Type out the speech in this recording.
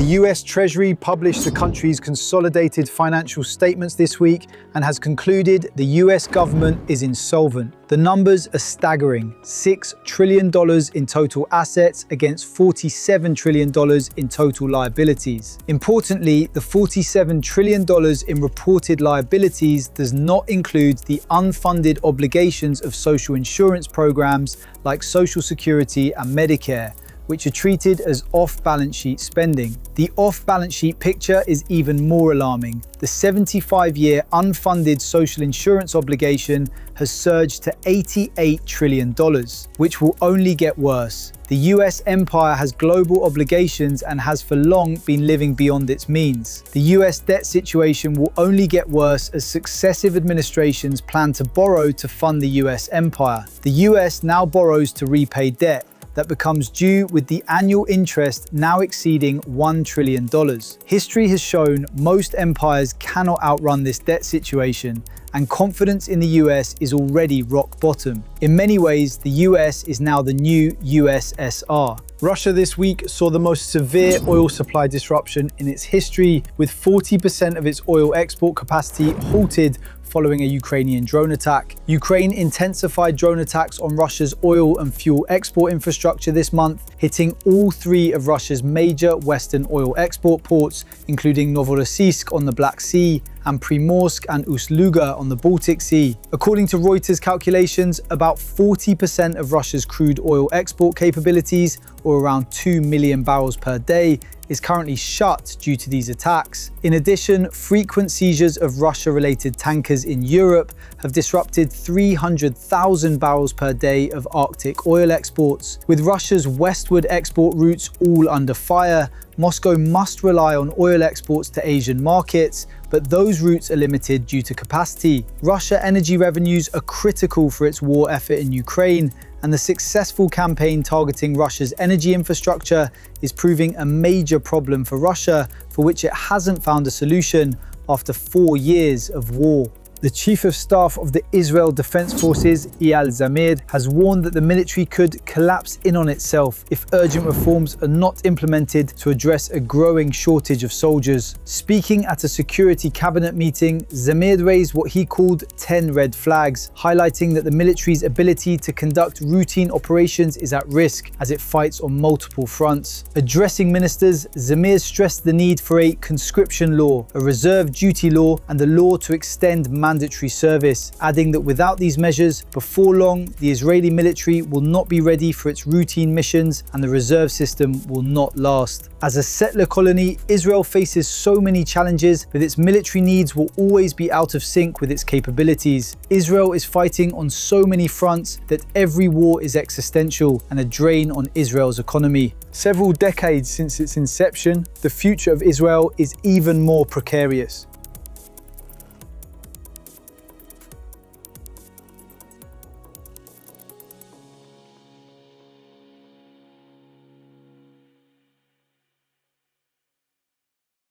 The US Treasury published the country's consolidated financial statements this week and has concluded the US government is insolvent. The numbers are staggering: $6 trillion in total assets against $47 trillion in total liabilities. Importantly, the $47 trillion in reported liabilities does not include the unfunded obligations of social insurance programs like Social Security and Medicare, which are treated as off-balance sheet spending. The off-balance sheet picture is even more alarming. The 75-year unfunded social insurance obligation has surged to $88 trillion, which will only get worse. The US empire has global obligations and has for long been living beyond its means. The US debt situation will only get worse as successive administrations plan to borrow to fund the US empire. The US now borrows to repay debt that becomes due, with the annual interest now exceeding $1 trillion. History has shown most empires cannot outrun this debt situation, and confidence in the US is already rock bottom. In many ways, the US is now the new USSR. Russia this week saw the most severe oil supply disruption in its history, with 40% of its oil export capacity halted following a Ukrainian drone attack. Ukraine intensified drone attacks on Russia's oil and fuel export infrastructure this month, hitting all three of Russia's major Western oil export ports, including Novorossiysk on the Black Sea and Primorsk and Ust-Luga on the Baltic Sea. According to Reuters calculations, about 40% of Russia's crude oil export capabilities, or around 2 million barrels per day, is currently shut due to these attacks. In addition, frequent seizures of Russia-related tankers in Europe have disrupted 300,000 barrels per day of Arctic oil exports. With Russia's westward export routes all under fire, Moscow must rely on oil exports to Asian markets, but those routes are limited due to capacity. Russia energy revenues are critical for its war effort in Ukraine, and the successful campaign targeting Russia's energy infrastructure is proving a major problem for Russia, for which it hasn't found a solution after 4 years of war. The Chief of Staff of the Israel Defense Forces, Eyal Zamir, has warned that the military could collapse in on itself if urgent reforms are not implemented to address a growing shortage of soldiers. Speaking at a security cabinet meeting, Zamir raised what he called 10 red flags, highlighting that the military's ability to conduct routine operations is at risk as it fights on multiple fronts. Addressing ministers, Zamir stressed the need for a conscription law, a reserve duty law, and a law to extend mandatory service, adding that without these measures, before long, the Israeli military will not be ready for its routine missions and the reserve system will not last. As a settler colony, Israel faces so many challenges, but its military needs will always be out of sync with its capabilities. Israel is fighting on so many fronts that every war is existential and a drain on Israel's economy. Several decades since its inception, the future of Israel is even more precarious.